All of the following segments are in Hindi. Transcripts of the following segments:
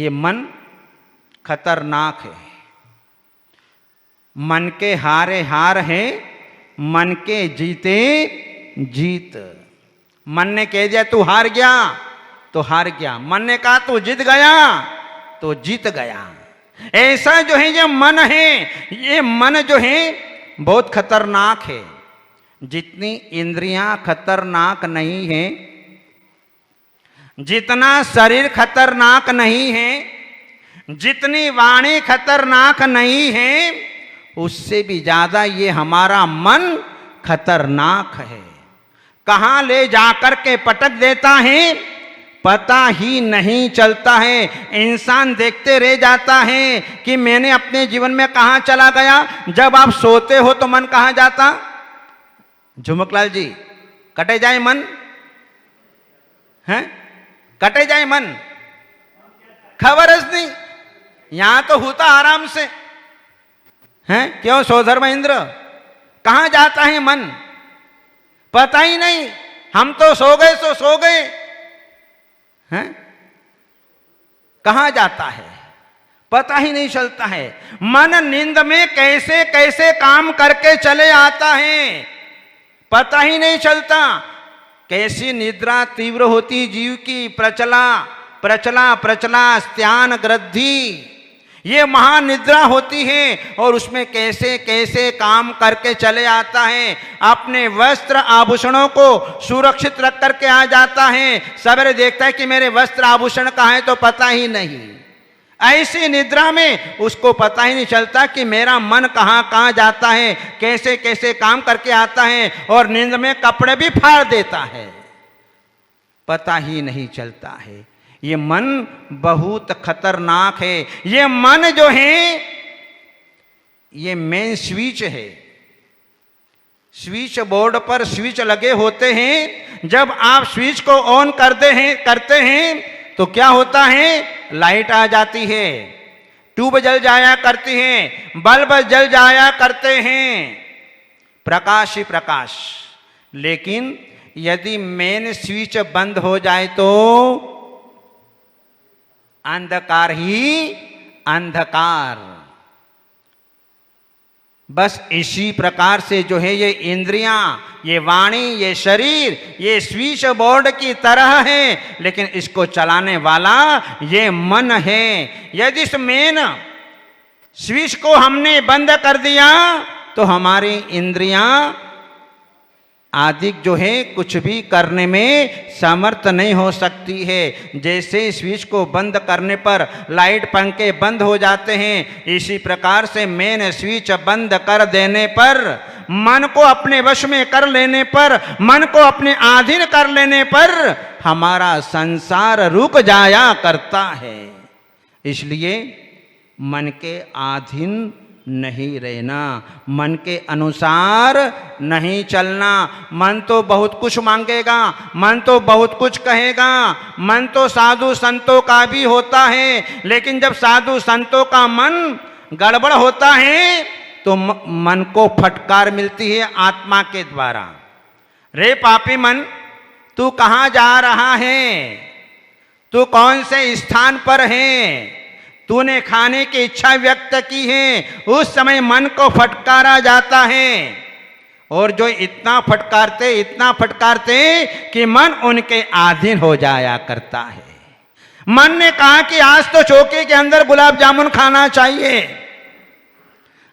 ये मन खतरनाक है। मन के हारे हार है, मन के जीते जीत। मन ने कह दिया तू हार गया तो हार गया, मन ने कहा तू जीत गया तो जीत गया। ऐसा जो है ये मन है, ये मन जो है बहुत खतरनाक है। जितनी इंद्रियां खतरनाक नहीं है, जितना शरीर खतरनाक नहीं है, जितनी वाणी खतरनाक नहीं है, उससे भी ज्यादा ये हमारा मन खतरनाक है। कहां ले जाकर के पटक देता है पता ही नहीं चलता है। इंसान देखते रह जाता है कि मैंने अपने जीवन में कहां चला गया। जब आप सोते हो तो मन कहां जाता? झुमकलाल जी, कटे जाए मन है, कटे जाए मन, खबर नहीं, यहां तो होता आराम से है। क्यों सोधर महेंद्र, कहां जाता है मन पता ही नहीं। हम तो सो गए तो सो गए हैं, कहां जाता है पता ही नहीं चलता है। मन नींद में कैसे कैसे काम करके चले आता है पता ही नहीं चलता। कैसी निद्रा तीव्र होती जीव की, प्रचला प्रचला प्रचला स्त्यान ग्रद्धि, ये महानिद्रा होती है और उसमें कैसे कैसे काम करके चले आता है। अपने वस्त्र आभूषणों को सुरक्षित रख करके आ जाता है, सवेरे देखता है कि मेरे वस्त्र आभूषण कहाँ है तो पता ही नहीं। ऐसी निद्रा में उसको पता ही नहीं चलता कि मेरा मन कहाँ कहाँ जाता है, कैसे कैसे काम करके आता है, और नींद में कपड़े भी फाड़ देता है, पता ही नहीं चलता है। ये मन बहुत खतरनाक है। ये मन जो है ये मेन स्विच है। स्विच बोर्ड पर स्विच लगे होते हैं, जब आप स्विच को ऑन करते हैं तो क्या होता है, लाइट आ जाती है, ट्यूब जल जाया करती है, बल्ब जल जाया करते हैं, प्रकाश ही प्रकाश। लेकिन यदि मेन स्विच बंद हो जाए तो अंधकार ही अंधकार। बस इसी प्रकार से जो है ये इंद्रियां, ये वाणी, ये शरीर, ये स्विच बोर्ड की तरह है, लेकिन इसको चलाने वाला ये मन है। यदि इस मेन स्विच को हमने बंद कर दिया तो हमारी इंद्रियां आदि जो है कुछ भी करने में समर्थ नहीं हो सकती है। जैसे स्विच को बंद करने पर लाइट पंखे बंद हो जाते हैं, इसी प्रकार से मेन स्विच बंद कर देने पर, मन को अपने वश में कर लेने पर, मन को अपने अधीन कर लेने पर हमारा संसार रुक जाया करता है। इसलिए मन के अधीन नहीं रहना, मन के अनुसार नहीं चलना। मन तो बहुत कुछ मांगेगा, मन तो बहुत कुछ कहेगा, मन तो साधु संतों का भी होता है, लेकिन जब साधु संतों का मन गड़बड़ होता है तो मन को फटकार मिलती है आत्मा के द्वारा। रे पापी मन, तू कहाँ जा रहा है, तू कौन से स्थान पर है, तूने खाने की इच्छा व्यक्त की है, उस समय मन को फटकारा जाता है। और जो इतना फटकारते कि मन उनके अधीन हो जाया करता है। मन ने कहा कि आज तो चौके के अंदर गुलाब जामुन खाना चाहिए,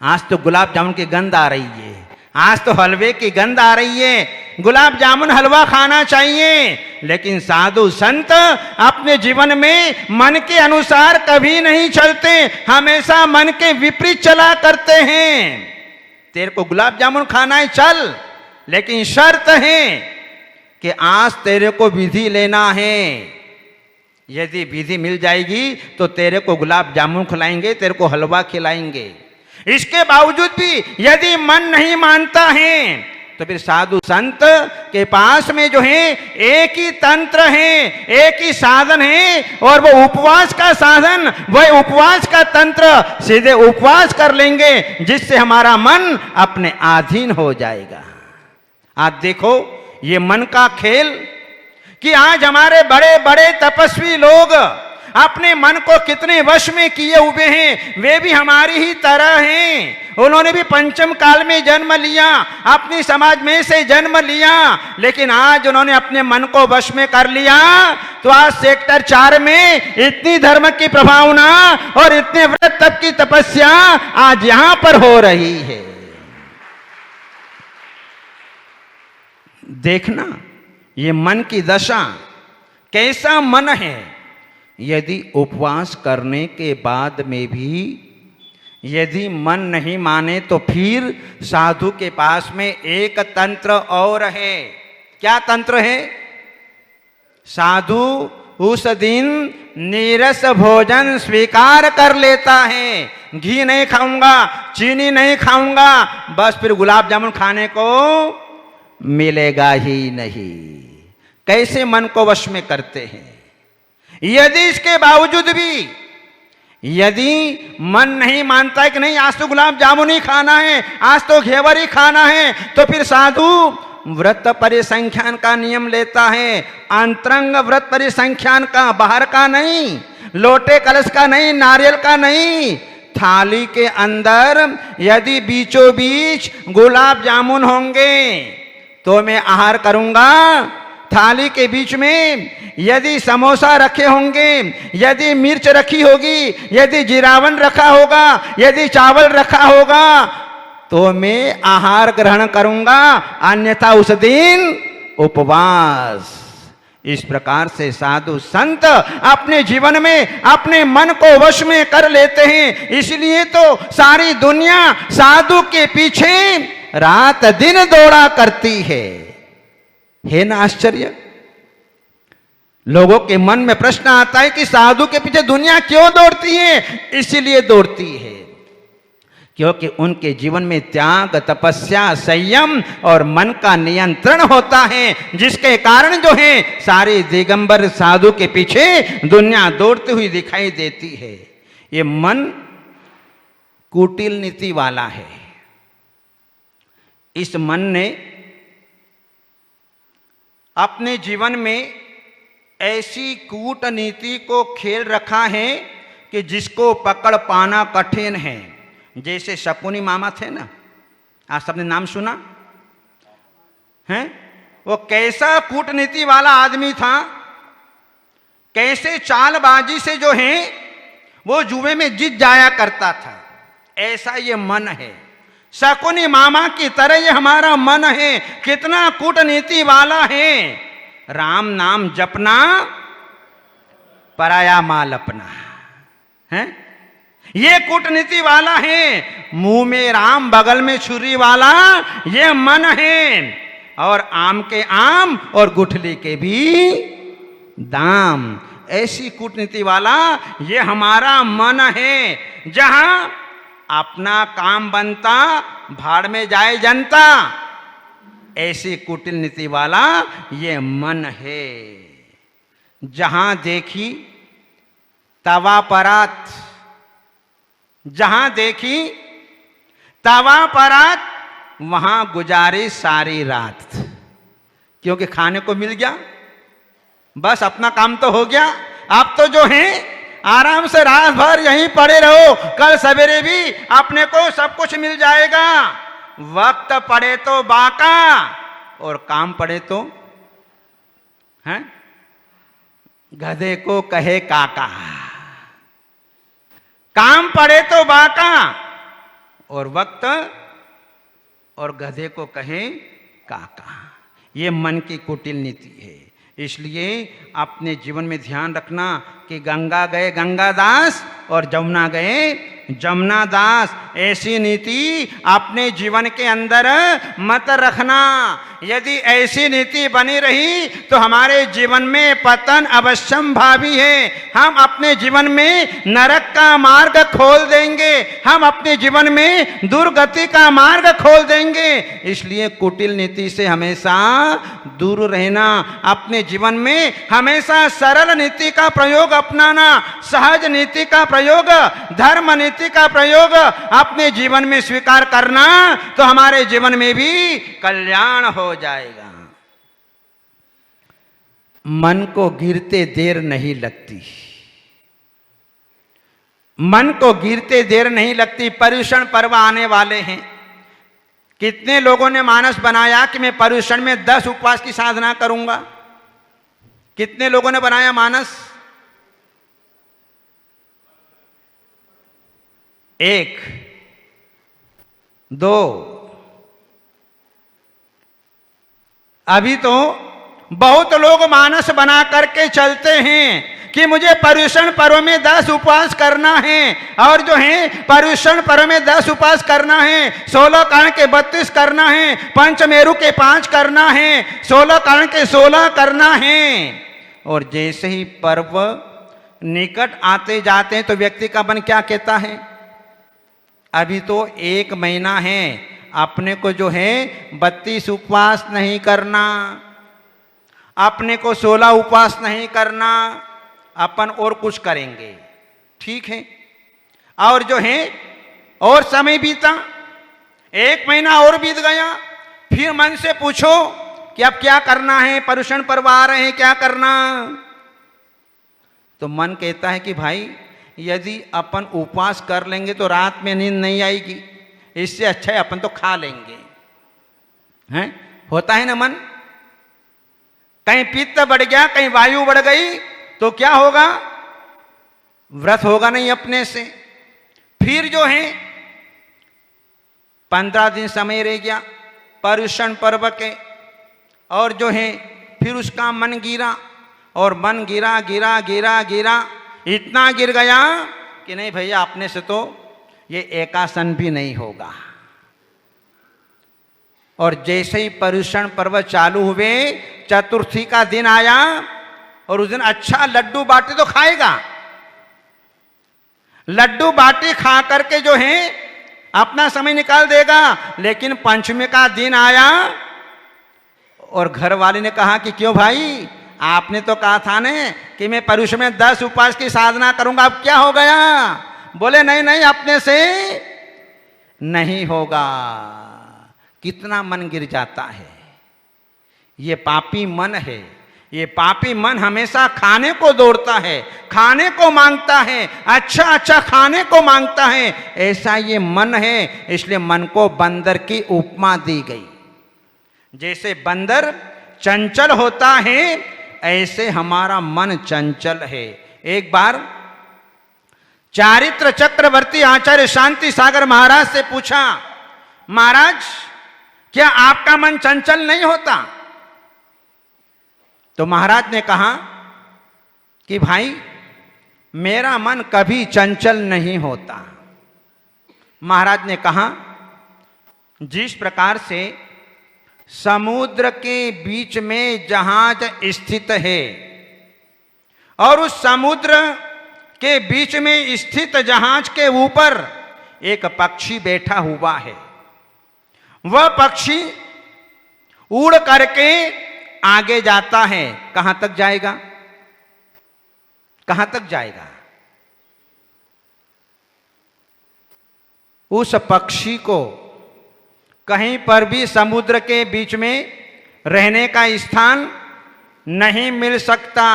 आज तो गुलाब जामुन की गंध आ रही है, आज तो हलवे की गंध आ रही है, गुलाब जामुन हलवा खाना चाहिए। लेकिन साधु संत अपने जीवन में मन के अनुसार कभी नहीं चलते, हमेशा मन के विपरीत चला करते हैं। तेरे को गुलाब जामुन खाना है चल, लेकिन शर्त है कि आज तेरे को विधि लेना है। यदि विधि मिल जाएगी तो तेरे को गुलाब जामुन खिलाएंगे, तेरे को हलवा खिलाएंगे। इसके बावजूद भी यदि मन नहीं मानता है तो फिर साधु संत के पास में जो है एक ही तंत्र है, एक ही साधन है, और वो उपवास का साधन, वह उपवास का तंत्र, सीधे उपवास कर लेंगे जिससे हमारा मन अपने अधीन हो जाएगा। आप देखो ये मन का खेल कि आज हमारे बड़े बड़े तपस्वी लोग अपने मन को कितने वश में किए हुए हैं, वे भी हमारी ही तरह हैं। उन्होंने भी पंचम काल में जन्म लिया, अपनी समाज में से जन्म लिया, लेकिन आज उन्होंने अपने मन को वश में कर लिया, तो आज सेक्टर 4 में इतनी धर्म की प्रभावना और इतने व्रत तप की तपस्या आज यहां पर हो रही है। देखना ये मन की दशा, कैसा मन है। यदि उपवास करने के बाद में भी यदि मन नहीं माने, तो फिर साधु के पास में एक तंत्र और है। क्या तंत्र है? साधु उस दिन नीरस भोजन स्वीकार कर लेता है। घी नहीं खाऊंगा, चीनी नहीं खाऊंगा, बस फिर गुलाब जामुन खाने को मिलेगा ही नहीं। कैसे मन को वश में करते हैं। यदि इसके बावजूद भी यदि मन नहीं मानता है कि नहीं आज तो गुलाब जामुन ही खाना है, आज तो घेवर ही खाना है, तो फिर साधु व्रत परिसंख्यान का नियम लेता है। अंतरंग व्रत परिसंख्यान का, बाहर का नहीं, लोटे कलश का नहीं, नारियल का नहीं। थाली के अंदर यदि बीचों बीच गुलाब जामुन होंगे तो मैं आहार करूंगा। थाली के बीच में यदि समोसा रखे होंगे, यदि मिर्च रखी होगी, यदि जीरावन रखा होगा, यदि चावल रखा होगा, तो मैं आहार ग्रहण करूंगा, अन्यथा उस दिन उपवास। इस प्रकार से साधु संत अपने जीवन में अपने मन को वश में कर लेते हैं। इसलिए तो सारी दुनिया साधु के पीछे रात दिन दौड़ा करती है ना आश्चर्य। लोगों के मन में प्रश्न आता है कि साधु के पीछे दुनिया क्यों दौड़ती है? इसीलिए दौड़ती है क्योंकि उनके जीवन में त्याग, तपस्या, संयम और मन का नियंत्रण होता है, जिसके कारण जो है सारे दिगंबर साधु के पीछे दुनिया दौड़ती हुई दिखाई देती है। ये मन कुटिल नीति वाला है। इस मन ने अपने जीवन में ऐसी कूटनीति को खेल रखा है कि जिसको पकड़ पाना कठिन है। जैसे शकुनी मामा थे ना, आप सबने नाम सुना है? वो कैसा कूटनीति वाला आदमी था, कैसे चालबाजी से जो है वो जुए में जीत जाया करता था। ऐसा ये मन है, शकुनी मामा की तरह ये हमारा मन है। कितना कूटनीति वाला है। राम नाम जपना, पराया माल अपना है, ये कूटनीति वाला है। मुंह में राम बगल में छुरी वाला ये मन है। और आम के आम और गुठली के भी दाम, ऐसी कूटनीति वाला ये हमारा मन है। जहां अपना काम बनता भाड़ में जाए जनता, ऐसी कूटनीति वाला ये मन है। जहां देखी तवा परात, जहां देखी तवा परात, वहां गुजारी सारी रात। क्योंकि खाने को मिल गया, बस अपना काम तो हो गया। आप तो जो है आराम से रात भर यहीं पड़े रहो, कल सवेरे भी अपने को सब कुछ मिल जाएगा। वक्त पड़े तो बाका और काम पड़े तो हैं गधे को कहे काका। काम पड़े तो बाका और वक्त और गधे को कहे काका। ये मन की कुटिल नीति है। इसलिए अपने जीवन में ध्यान रखना कि गंगा गए गंगादास और जमुना गए जमुना दास। ऐसी नीति अपने जीवन के अंदर मत रखना। यदि ऐसी नीति बनी रही तो हमारे जीवन में पतन अवश्यम भावी है। हम अपने जीवन में नरक का मार्ग खोल देंगे, हम अपने जीवन में दुर्गति का मार्ग खोल देंगे। इसलिए कुटिल नीति से हमेशा दूर रहना। अपने जीवन में हमेशा सरल नीति का प्रयोग अपनाना, सहज नीति का प्रयोग, धर्म नीति का प्रयोग अपने जीवन में स्वीकार करना, तो हमारे जीवन में भी कल्याण हो जाएगा। मन को गिरते देर नहीं लगती। मन को गिरते देर नहीं लगती, पर्युषण पर्व आने वाले हैं। कितने लोगों ने मानस बनाया कि मैं पर्युषण में 10 उपवास की साधना करूंगा? कितने लोगों ने बनाया मानस? 1, 2। अभी तो बहुत लोग मानस बना करके चलते हैं कि मुझे पर्युषण पर्व में 10 उपवास करना है, और जो है पर्युषण पर्व में 10 उपवास करना है, 16 कारण के 32 करना है, पंचमेरु के 5 करना है, 16 कारण के 16 करना है। और जैसे ही पर्व निकट आते जाते हैं तो व्यक्ति का मन क्या कहता है? अभी तो 1 महीना है, अपने को जो है 32 उपवास नहीं करना, अपने को 16 उपवास नहीं करना, अपन और कुछ करेंगे। ठीक है, और जो है और समय बीता, 1 महीना और बीत गया, फिर मन से पूछो कि अब क्या करना है, पर्युषण पर्व आ रहे हैं, क्या करना? तो मन कहता है कि भाई यदि अपन उपवास कर लेंगे तो रात में नींद नहीं आएगी, इससे अच्छा है अपन तो खा लेंगे। हैं, होता है ना मन? कहीं पित्त बढ़ गया, कहीं वायु बढ़ गई तो क्या होगा? व्रत होगा नहीं अपने से। फिर जो है 15 दिन समय रह गया पर्युषण पर्व के, और जो है फिर उसका मन गिरा, और मन गिरा गिरा गिरा गिरा, इतना गिर गया कि नहीं भैया अपने से तो ये एकासन भी नहीं होगा। और जैसे ही पर्युषण पर्व चालू हुए, चतुर्थी का दिन आया, और उस दिन अच्छा लड्डू बाटी तो खाएगा, लड्डू बाटी खा करके जो है अपना समय निकाल देगा। लेकिन पंचमी का दिन आया और घर वाले ने कहा कि क्यों भाई, आपने तो कहा था ने कि मैं पर्युषण में 10 उपवास की साधना करूंगा, अब क्या हो गया? बोले नहीं नहीं, अपने से नहीं होगा। कितना मन गिर जाता है। ये पापी मन है। ये पापी मन हमेशा खाने को दौड़ता है, खाने को मांगता है, अच्छा अच्छा खाने को मांगता है। ऐसा ये मन है, इसलिए मन को बंदर की उपमा दी गई। जैसे बंदर चंचल होता है, ऐसे हमारा मन चंचल है। एक बार चारित्र चक्रवर्ती आचार्य शांति सागर महाराज से पूछा, महाराज क्या आपका मन चंचल नहीं होता? तो महाराज ने कहा कि भाई मेरा मन कभी चंचल नहीं होता। महाराज ने कहा, जिस प्रकार से समुद्र के बीच में जहाज स्थित है, और उस समुद्र के बीच में स्थित जहाज के ऊपर एक पक्षी बैठा हुआ है, वह पक्षी उड़ करके आगे जाता है। कहां तक जाएगा? कहां तक जाएगा? उस पक्षी को कहीं पर भी समुद्र के बीच में रहने का स्थान नहीं मिल सकता।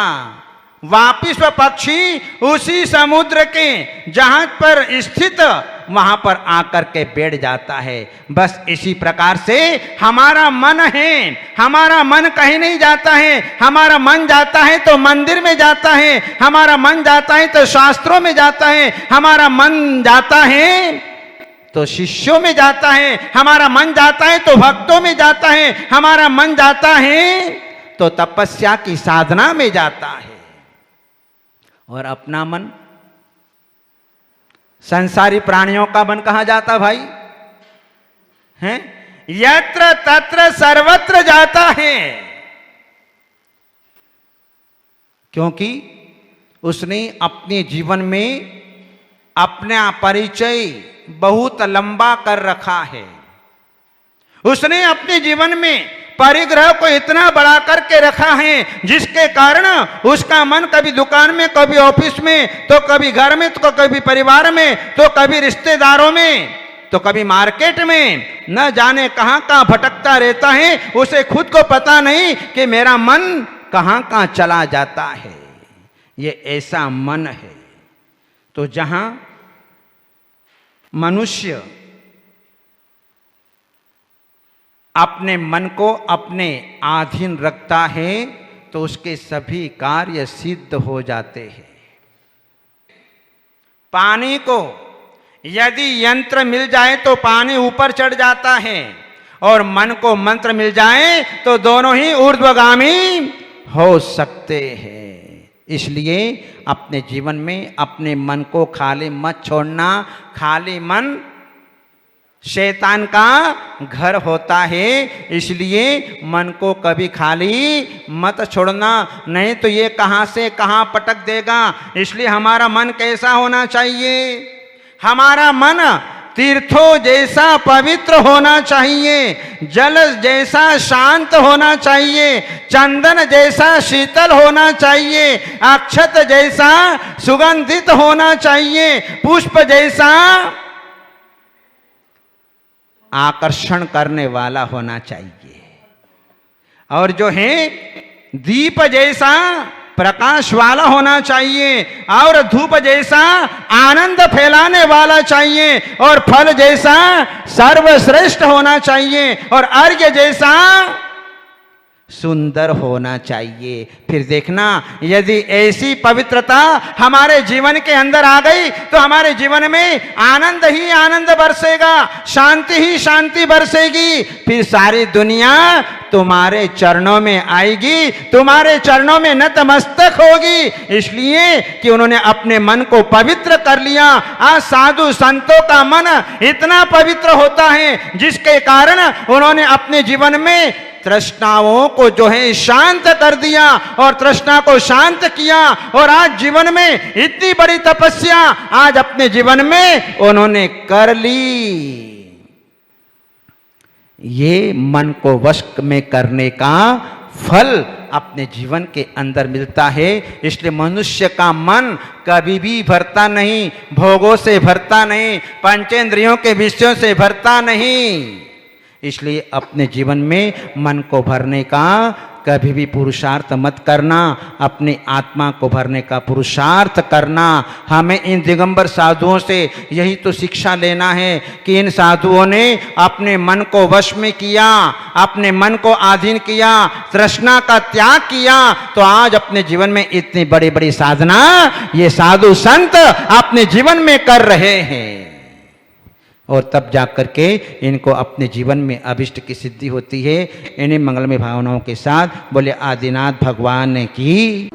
वापिस वह पक्षी उसी समुद्र के जहाज पर स्थित वहां पर आकर के बैठ जाता है। बस इसी प्रकार से हमारा मन है। हमारा मन कहीं नहीं जाता है। हमारा मन जाता है तो मंदिर में जाता है, हमारा मन जाता है तो शास्त्रों में जाता है, हमारा मन जाता है तो शिष्यों में जाता है, हमारा मन जाता है तो भक्तों में जाता है, हमारा मन जाता है तो तपस्या की साधना में जाता है। और अपना मन, संसारी प्राणियों का मन कहां जाता भाई? हैं? यत्र तत्र सर्वत्र जाता है, क्योंकि उसने अपने जीवन में अपना परिचय बहुत लंबा कर रखा है। उसने अपने जीवन में परिग्रह को इतना बढ़ा करके रखा है, जिसके कारण उसका मन कभी दुकान में, कभी ऑफिस में, तो कभी घर में, तो कभी परिवार में, तो कभी रिश्तेदारों में, तो कभी मार्केट में, न जाने कहां कहां भटकता रहता है। उसे खुद को पता नहीं कि मेरा मन कहां कहां चला जाता है। ये ऐसा मन है। तो जहां मनुष्य अपने मन को अपने अधीन रखता है तो उसके सभी कार्य सिद्ध हो जाते हैं। पानी को यदि यंत्र मिल जाए तो पानी ऊपर चढ़ जाता है, और मन को मंत्र मिल जाए तो दोनों ही ऊर्ध्वगामी हो सकते हैं। इसलिए अपने जीवन में अपने मन को खाली मत छोड़ना। खाली मन शैतान का घर होता है, इसलिए मन को कभी खाली मत छोड़ना, नहीं तो ये कहां से कहां पटक देगा। इसलिए हमारा मन कैसा होना चाहिए? हमारा मन तीर्थों जैसा पवित्र होना चाहिए, जल जैसा शांत होना चाहिए, चंदन जैसा शीतल होना चाहिए, अक्षत जैसा सुगंधित होना चाहिए, पुष्प जैसा आकर्षण करने वाला होना चाहिए, और जो है दीप जैसा प्रकाश वाला होना चाहिए, और धूप जैसा आनंद फैलाने वाला चाहिए, और फल जैसा सर्वश्रेष्ठ होना चाहिए, और अर्घ्य जैसा सुंदर होना चाहिए। फिर देखना, यदि ऐसी पवित्रता हमारे जीवन के अंदर आ गई तो हमारे जीवन में आनंद ही आनंद बरसेगा, शांति ही शांति बरसेगी। फिर सारी दुनिया तुम्हारे चरणों में आएगी, तुम्हारे चरणों में नतमस्तक होगी, इसलिए कि उन्होंने अपने मन को पवित्र कर लिया। आज साधु संतों का मन इतना पवित्र होता है जिसके कारण उन्होंने अपने जीवन में तृष्णाओं को जो है शांत कर दिया, और तृष्णा को शांत किया, और आज जीवन में इतनी बड़ी तपस्या आज अपने जीवन में उन्होंने कर ली। ये मन को वश में करने का फल अपने जीवन के अंदर मिलता है। इसलिए मनुष्य का मन कभी भी भरता नहीं, भोगों से भरता नहीं, पंचेंद्रियों के विषयों से भरता नहीं। इसलिए अपने जीवन में मन को भरने का कभी भी पुरुषार्थ मत करना, अपनी आत्मा को भरने का पुरुषार्थ करना। हमें इन दिगंबर साधुओं से यही तो शिक्षा लेना है कि इन साधुओं ने अपने मन को वश में किया, अपने मन को अधीन किया, तृष्णा का त्याग किया, तो आज अपने जीवन में इतनी बड़ी बड़ी साधना ये साधु संत अपने जीवन में कर रहे हैं, और तब जाकर के इनको अपने जीवन में अभिष्ट की सिद्धि होती है। इन्हीं मंगलमय भावनाओं के साथ बोले आदिनाथ भगवान की